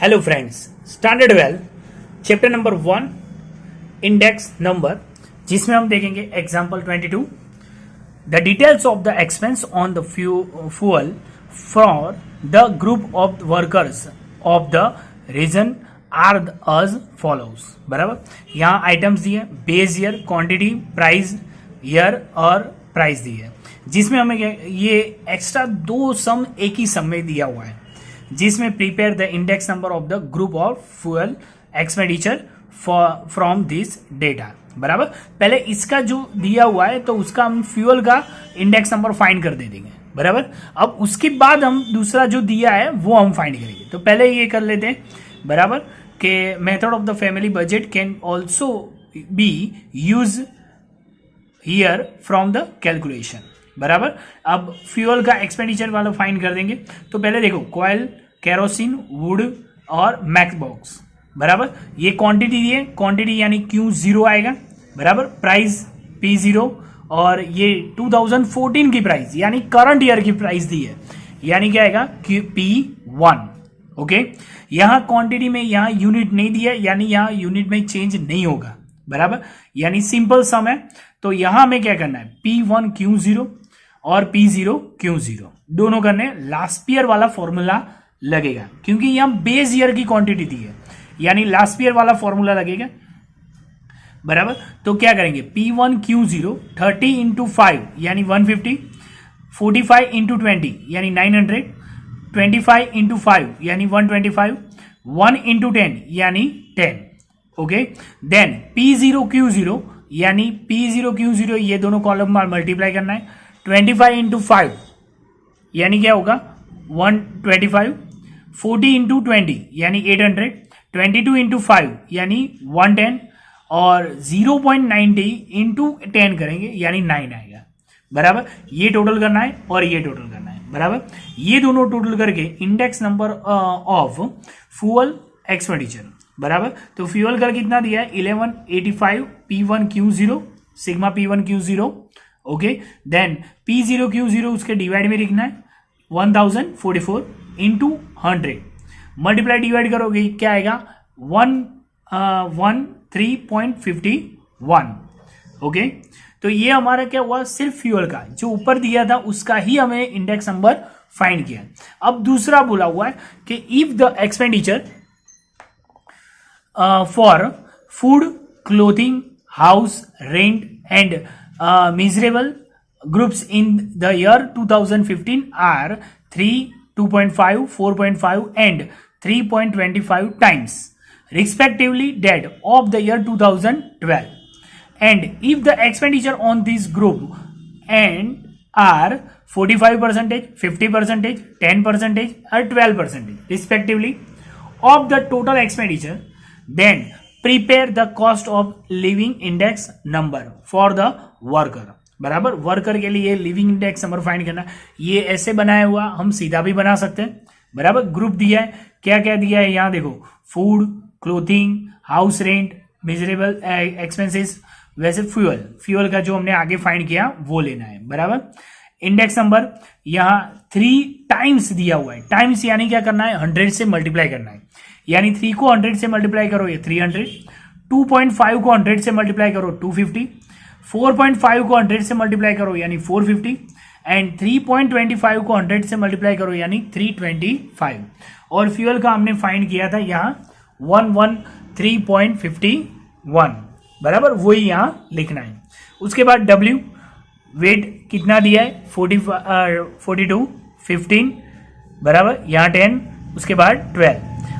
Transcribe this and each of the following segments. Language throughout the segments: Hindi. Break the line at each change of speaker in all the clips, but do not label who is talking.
Hello friends, standard well chapter number 1 index number, जिसमें हम देखेंगे example 22 the details of the expense on the fuel for the group of workers of the region are as follows. बराबर, यहाँ आइटम्स दिए, base year, quantity, price year और प्राइस दी है, जिसमें हमें ये एक्स्ट्रा दो सम एक ही सम में दिया हुआ है, जिसमें prepare the index number of the group of fuel expenditure from this data. बराबर, पहले इसका जो दिया हुआ है तो उसका हम फ्यूअल का इंडेक्स नंबर फाइंड कर दे देंगे। बराबर, अब उसके बाद हम दूसरा जो दिया है वो हम फाइंड करेंगे। तो पहले ये कर लेते हैं। बराबर, के method of the family budget can also be use here from the calculation. बराबर, अब फ्यूअल का एक्सपेंडिचर वाला फाइंड कर देंगे। तो पहले देखो, कॉयल, केरोसिन, वुड और मैक्स बॉक्स। बराबर, ये क्वांटिटी दी है, क्वांटिटी यानी Q0 आएगा। बराबर, प्राइस P0 और ये 2014 की प्राइस यानी करंट ईयर की प्राइस दी है, यानी क्या आएगा P1। ओके, यहां क्वांटिटी में यहां यूनिट नहीं दिया, यानी यहां यूनिट में चेंज नहीं होगा। बराबर, यानी सिंपल सम है। तो यहां हमें क्या करना है, P1 Q0 और P0 Q0 दोनों करने, लास्ट ईयर वाला फॉर्मूला लगेगा, क्योंकि यहां बेस ईयर की क्वांटिटी दी है, यानी लास्ट ईयर वाला फॉर्मूला लगेगा। बराबर, तो क्या करेंगे, P1 Q0 30 इंटू 5 यानी 150, 45 इंटू 20 यानी 900, 25 इंटू 5 यानी 125, 1 इंटू 10 यानी 10। ओके, देन P0 Q0 यानी P0 Q0 ये दोनों कॉलम में मल्टीप्लाई करना है। 25 इंटू 5 यानी क्या होगा 125, 40 इंटू 20 यानी 800, 22 इंटू 5 यानी 110 और 0.90 इंटू 10 करेंगे यानी 9 आएगा। बराबर, ये टोटल करना है और ये टोटल करना है। बराबर, ये दोनों टोटल करके index number of fuel expenditure. बराबर, तो फ्यूअल का कितना दिया है 1185 P1 Q0 sigma P1 Q0। Okay, then P0 Q0 उसके डिवाइड में लिखना है 1044 इंटू 100, मल्टीप्लाई डिवाइड करोगे क्या आएगा 113.51। ओके, तो ये हमारा क्या हुआ, सिर्फ फ्यूअल का जो ऊपर दिया था उसका ही हमें इंडेक्स नंबर फाइंड किया। अब दूसरा बोला हुआ है कि if the expenditure for food, clothing, house rent and miserable groups in the year 2015 are 3, 2.5, 4.5 and 3.25 times respectively that of the year 2012, and if the expenditure on this group and are 45%, 50%, 10% or 12% respectively of the total expenditure, then prepare the cost of living index number for the worker। बराबर, वर्कर के लिए लिविंग इंडेक्स नंबर फाइंड करना, ये ऐसे बनाया हुआ हम सीधा भी बना सकते हैं। बराबर, ग्रुप दिया है, क्या क्या दिया है यहाँ देखो, food, clothing, house rent, miserable expenses, वैसे फ्यूअल का जो हमने आगे फाइंड किया वो लेना है। बराबर, इंडेक्स नंबर यहाँ 3 टाइम्स दिया हुआ है, टाइम्स यानी क्या करना है 100 से मल्टीप्लाई करना है, यानी 3 को 100 से मल्टीप्लाई करो ये 300, 2.5 को 100 से मल्टीप्लाई करो 250, 4.5 को 100 से मल्टीप्लाई करो यानी 450 एंड 3.25 को 100 से मल्टीप्लाई करो यानी 325। और फ्यूअल का हमने फाइंड किया था यहाँ 113.51। बराबर, वही यहाँ लिखना है। उसके बाद W वेट कितना दिया है 42, 15। बराबर, यहाँ 10, उसके बाद 12।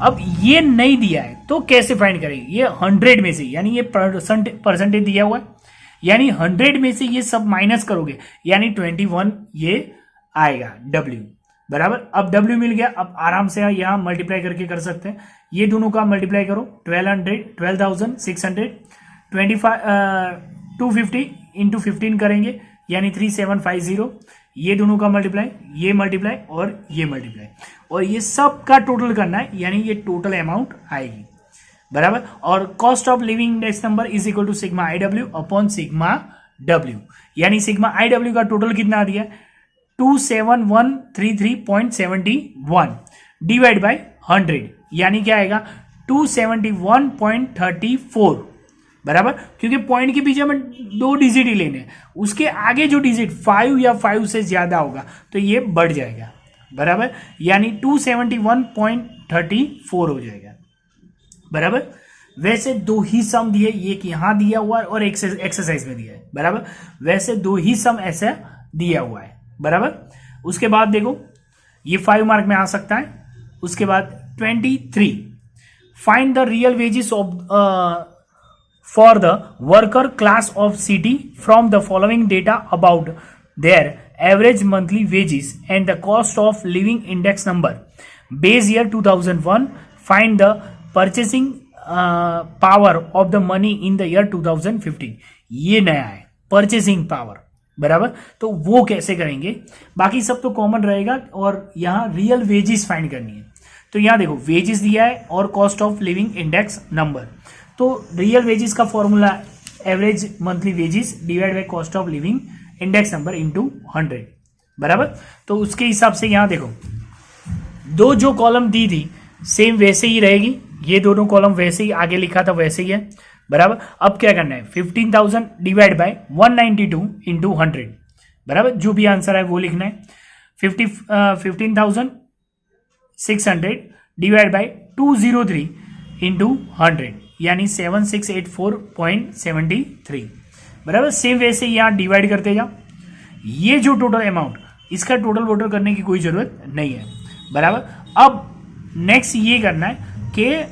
अब ये नहीं दिया है तो कैसे फाइंड करेंगे, ये 100 में से, यानी ये परसेंटेज दिया हुआ है, यानी 100 में से ये सब माइनस करोगे यानी 21 ये आएगा W। बराबर, अब W मिल गया, अब आराम से यहां मल्टीप्लाई करके कर सकते हैं, ये दोनों का मल्टीप्लाई करो 12,600, 250 इंटू 15 करेंगे यानी 3750, ये दोनों का मल्टीप्लाई, ये मल्टीप्लाई और ये मल्टीप्लाई, और ये सब का टोटल करना है, यानी ये टोटल अमाउंट आएगी। बराबर, और cost of living index number is equal to sigma IW upon sigma W, यानी सिग्मा IW का टोटल कितना आ दिया 27133.71 डिवाइड बाय 100। यानी क्या आएगा 271.34 बराबर, क्योंकि पॉइंट के पीछे हमें 2 डिजिट ही लेने हैं, उसके आगे जो डिजिट 5 या 5 से ज्यादा होगा तो ये बढ़ जाएगा बराबर, यानी 271.34 हो जाएगा बराबर। वैसे 2 ही सम दिए, एक यहां दिया हुआ है और एक्सरसाइज में दिया है बराबर, वैसे 2 ही सम ऐसा दिया हुआ है बराबर। उसके बाद देखो ये 5 मार्क में आ सकता है। उसके बाद 23, find the real wages of for the worker class of city from the following data about their average monthly wages and the cost of living index number base year 2001, find the purchasing power of the money in the year 2015। ये नया है परचेसिंग पावर बराबर, तो वो कैसे करेंगे, बाकी सब तो कॉमन रहेगा और यहां रियल वेजेस फाइंड करनी है। तो यहां देखो वेजेस दिया है और cost of living index number, तो रियल वेजेस का formula average monthly wages divide by cost of living index number into 100 बराबर। तो उसके हिसाब से यहां देखो 2 जो कॉलम दी थी सेम वैसे ही रहेगी, ये दोनों कॉलम वैसे ही आगे लिखा था वैसे ही है बराबर। अब क्या करना है 15,000 डिवाइड बाय 192 इंटू 100 बराबर, जो भी आंसर है वो लिखना है। 15,600 डिवाइड बाय 203 इंटू 100 यानी 7684.73 बराबर। सेम वैसे यहां डिवाइड करते जाओ, ये जो टोटल अमाउंट इसका टोटल वोटर करने की कोई जरूरत नहीं है बराबर। अब नेक्स्ट ये करना है कि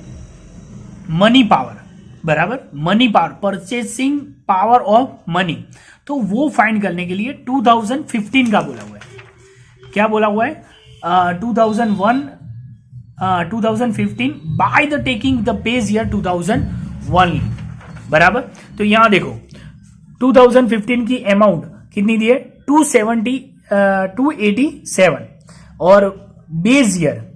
मनी पावर बराबर, money power purchasing power of money, तो वो फाइंड करने के लिए 2015 का बोला हुआ है। क्या बोला हुआ है 2015 by the taking the base year 2001 बराबर। तो यहां देखो 2015 की अमाउंट कितनी दी है 287 और बेस ईयर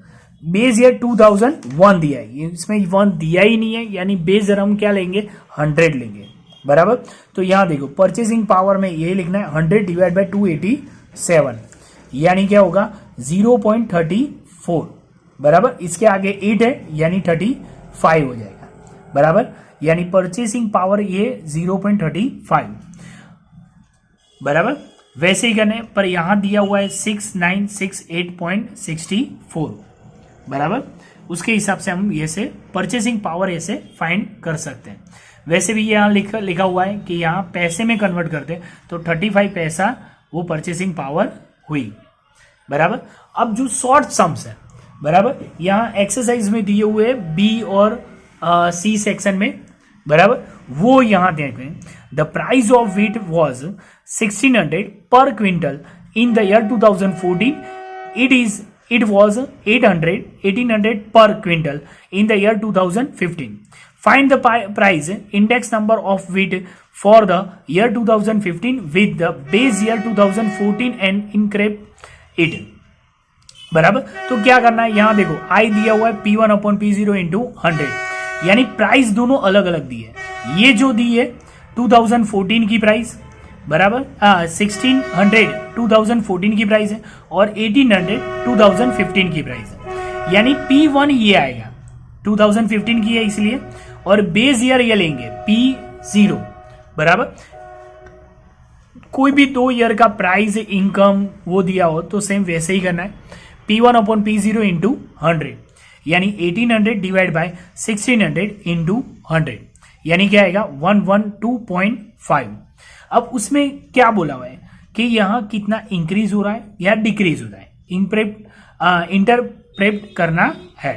2001 दिया है, इसमें 1 दिया ही नहीं है, यानी बेस ईयर हम क्या लेंगे 100 लेंगे बराबर। तो यहां देखो परचेसिंग पावर में यही लिखना है 100 डिवाइड बाय 287 यानी क्या होगा 0.34 बराबर। इसके आगे 8 है यानी 35 हो जाएगा बराबर, यानी परचेसिंग पावर ये 0.35 बराबर। वैसे ही करने पर यहां दिया हुआ है 6968.64 बराबर, उसके हिसाब से हम ये से परचेसिंग पावर ऐसे फाइंड कर सकते हैं। वैसे भी यहां लिखा हुआ है कि यहां पैसे में कन्वर्ट करते तो 35 पैसा वो परचेसिंग पावर हुई बराबर। अब जो शॉर्ट सम्स है बराबर, यहां एक्सरसाइज में दिए हुए बी और सी सेक्शन में बराबर, वो यहां देखें the price of wheat was 1600 पर quintal in the year 2014, it was 1800 per quintal in the year 2015. Find the price index number of wheat for the year 2015 with the base year 2014 and increase it बराबर। तो क्या करना है यहां देखो आई दिया हुआ है P1 अपॉन P0 इंटू 100, यानी प्राइस दोनों अलग अलग दी है। ये जो दी है 2014 की प्राइस बराबर 1600 2014 की प्राइस है और 1800 2015 की प्राइस है, यानी P1 ये आएगा 2015 की है इसलिए, और बेस ईयर ये लेंगे P0 बराबर। कोई भी 2 ईयर का प्राइस इनकम वो दिया हो तो सेम वैसे ही करना है P1 अपॉन P0 इंटू 100 यानी 1800 डिवाइड बाय 1600 इंटू 100 यानी क्या आएगा 112.5। अब उसमें क्या बोला हुआ है कि यहां कितना इंक्रीज हो रहा है या डिक्रीज हो रहा है, इंटरप्रेट करना है।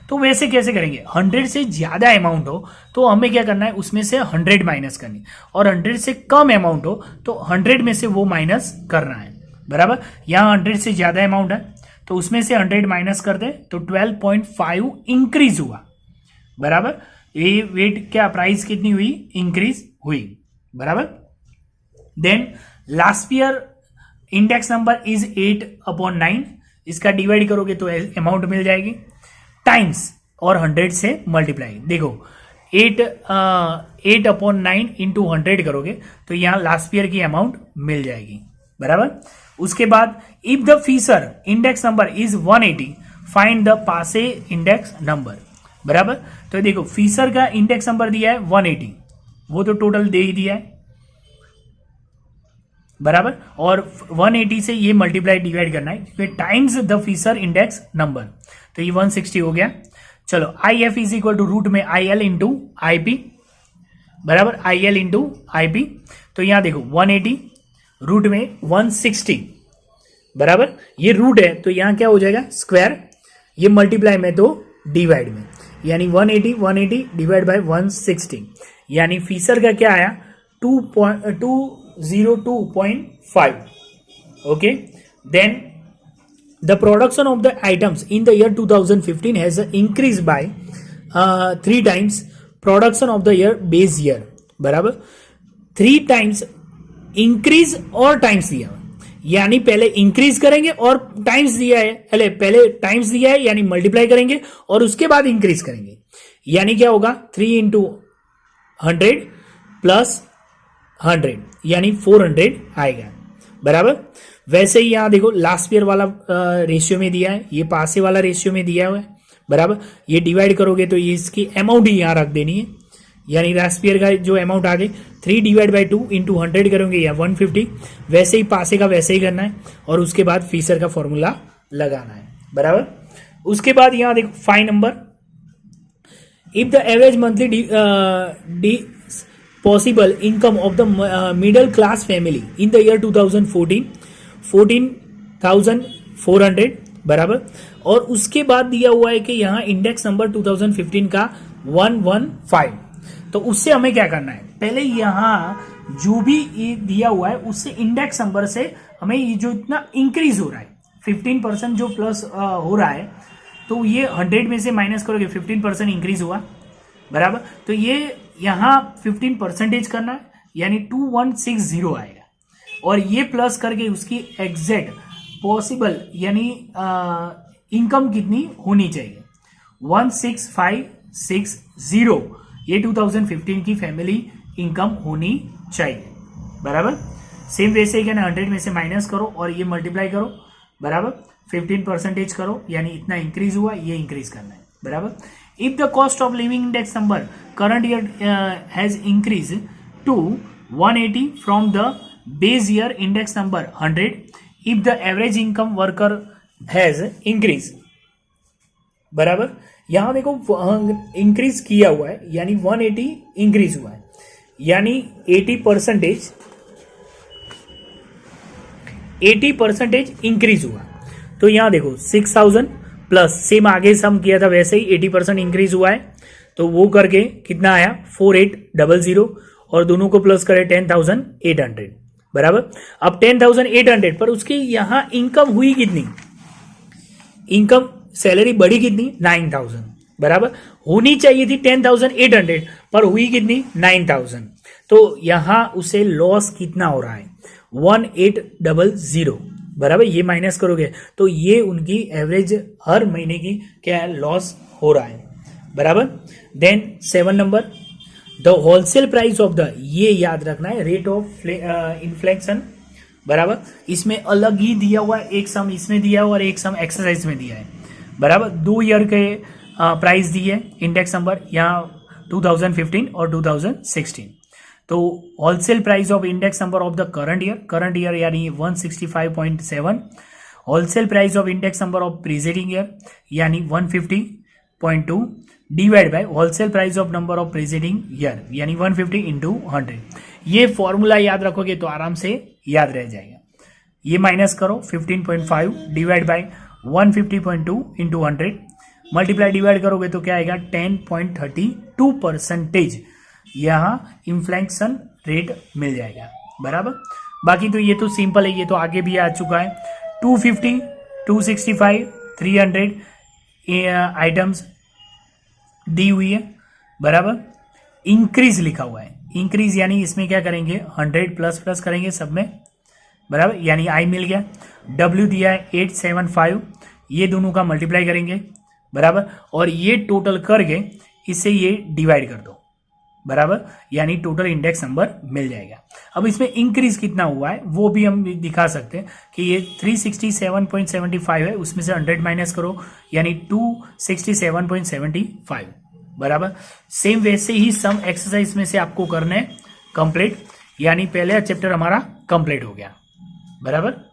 तो वैसे कैसे करेंगे 100 से ज्यादा अमाउंट हो तो हमें क्या करना है उसमें से 100 माइनस करनी, और 100 से कम अमाउंट हो तो 100 में से वो माइनस करना है बराबर। यहां 100 से ज्यादा अमाउंट है तो उसमें से 100 माइनस कर दे तो 12.5 इंक्रीज हुआ बराबर। ये वेट क्या प्राइस कितनी हुई इंक्रीज हुई बराबर। Then last year index number is 8/9, इसका डिवाइड करोगे तो अमाउंट मिल जाएगी टाइम्स और 100 से मल्टीप्लाई। देखो 8/9 इंटू 100 करोगे तो यहां लास्ट ईयर की अमाउंट मिल जाएगी बराबर। उसके बाद if the feature index number is 180 find the पासे इंडेक्स नंबर, बराबर। तो देखो फीसर का इंडेक्स नंबर दिया है 180, वो तो टोटल दे ही दिया है, बराबर। और 180 से ये मल्टीप्लाई डिवाइड करना है क्योंकि times the Fisher index number, तो ये 160 हो गया। चलो I F is equal to root में I L into I P, बराबर, I L into I P. तो यहां देखो 180 रूट में 160, बराबर, ये रूट है तो यहां क्या हो जाएगा स्क्वायर, ये मल्टीप्लाई में तो डिवाइड में, यानी 180 डिवाइड बाय 160, यानी फीसर का क्या आया 202.5। Okay, then the production of the items in the year 2015 has increase by 3 times production of the year base year, बराबर। 3 टाइम्स इंक्रीज और टाइम्स दिया, यानी पहले इंक्रीज करेंगे और टाइम्स दिया है, पहले टाइम्स दिया है यानी मल्टीप्लाई करेंगे और उसके बाद इंक्रीज करेंगे, यानी क्या होगा 3 इंटू 100 प्लस 100 यानी 400 आएगा, बराबर। वैसे ही यहां देखो लास्ट ईयर वाला रेशियो में दिया है, ये पासे वाला रेशियो में दिया हुआ है, बराबर। ये डिवाइड करोगे तो ये इसकी अमाउंट ही यहां रख देनी है, यानी लास्ट ईयर का जो अमाउंट आ गई 3 डिवाइड बाई 2 इंटू 100 करोगे या 150, वैसे ही पासे का वैसे ही करना है और उसके बाद फीसर का फॉर्मूला लगाना है, बराबर। उसके बाद यहां देखो 5 number, if the average monthly possible income of the middle class family in the year 2014 14,400, बराबर। और उसके बाद दिया हुआ है कि यहां इंडेक्स नंबर 2015 का 115, तो उससे हमें क्या करना है, पहले यहां जो भी ये दिया हुआ है उससे इंडेक्स नंबर से हमें ये जो इतना इंक्रीज हो रहा है 15% जो प्लस हो रहा है, तो ये 100 में से माइनस करोगे 15% इंक्रीज हुआ, बराबर। तो ये यहां 15% करना है यानी 2160 आएगा, और ये प्लस करके उसकी एग्जैक्ट पॉसिबल यानी इनकम कितनी होनी चाहिए 16560, ये 2015 की फैमिली इनकम होनी चाहिए, बराबर। सेम वैसे ही कहना 100 में से माइनस करो और ये मल्टीप्लाई करो, बराबर, 15% करो यानी इतना इंक्रीज हुआ, ये इंक्रीज करना है, बराबर। If the cost of living index number current year has increase to 180 from the base year index number 100, if the average income worker has increase, बराबर। यहां देखो इंक्रीज किया हुआ है यानी 180 इंक्रीज हुआ है, यानी 80% इंक्रीज हुआ। तो यहां देखो 6000 प्लस सेम आगे सम किया था वैसे ही 80% इंक्रीज हुआ है, तो वो करके कितना आया 4800, और दोनों को प्लस करे 10,800, बराबर। अब 10,800 पर उसकी यहां इनकम हुई कितनी, इनकम सैलरी बढ़ी कितनी 9,000, बराबर। होनी चाहिए थी 10,800 पर हुई कितनी 9,000, तो यहां उसे लॉस कितना हो रहा है 1800, बराबर। ये माइनस करोगे तो ये उनकी एवरेज हर महीने की क्या लॉस हो रहा है, बराबर। Then 7 number, the wholesale price of the, ये याद रखना है रेट ऑफ इन्फ्लेक्शन, बराबर। इसमें अलग ही दिया हुआ है, एक सम इसमें दिया हुआ और एक सम एक्सरसाइज में दिया है, बराबर। 2 ईयर के प्राइस दिए इंडेक्स नंबर यहाँ 2015 और 2016, तो wholesale price of index number of the current year यानी 165.7, wholesale price of index number of preceding year यानी 150.2 divide by wholesale price of number of preceding year यानी 150 इंटू 100। ये फॉर्मूला याद रखोगे तो आराम से याद रह जाएगा। ये माइनस करो 15.5 divide by 150.2 into 100, multiply divide करोगे तो क्या आएगा 10.32% यहां इन्फ्लेक्शन रेट मिल जाएगा, बराबर। बाकी तो ये तो सिंपल है, ये तो आगे भी आ चुका है। 250, 265, 300 आइटम्स दी हुई है, बराबर। इंक्रीज लिखा हुआ है, इंक्रीज यानी इसमें क्या करेंगे 100 प्लस प्लस करेंगे सब में, बराबर, यानी आई मिल गया। डब्ल्यू दिया है 875, ये दोनों का मल्टीप्लाई करेंगे, बराबर, और ये टोटल करके इससे ये डिवाइड कर दो, बराबर, यानी टोटल इंडेक्स नंबर मिल जाएगा। अब इसमें इंक्रीज कितना हुआ है वो भी हम दिखा सकते हैं कि ये 367.75 है, उसमें से 100 माइनस करो यानी 267.75 बराबर। सेम वैसे ही सम एक्सरसाइज में से आपको करना है कंप्लीट, यानी पहले चैप्टर हमारा कंप्लीट हो गया बराबर।